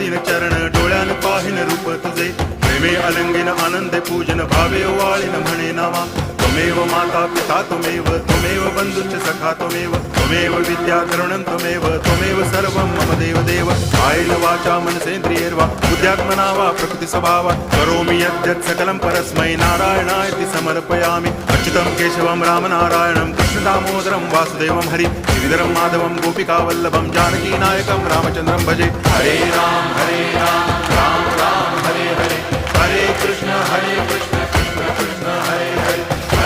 दीन चरण डोळ्यान पाहिन रूप तुझे प्रेमे अलंगिन आनंदे पूजन भावे वाळीन म्हणे नामा त्वमेव माता पिता त्वमेव बंधुश्च सखा त्वमेव विद्या द्रविणं त्वमेव सर्वं मम देव कायेन वाचा मनसेन्द्रियैर्वा बुद्ध्यात्मना वा प्रकृति स्वभावात् करोमि यद्यत् सकलं परस्मै नारायणायति समर्पयामि अच्युतं केशवं रामनारायणं कृष्णदामोदरं वासुदेवं हरि गिरिधरं माधवं गोपिकावल्लभं जानकीनायकं रामचन्द्रं भजे हरे राम राम राम हरे हरे हरे कृष्ण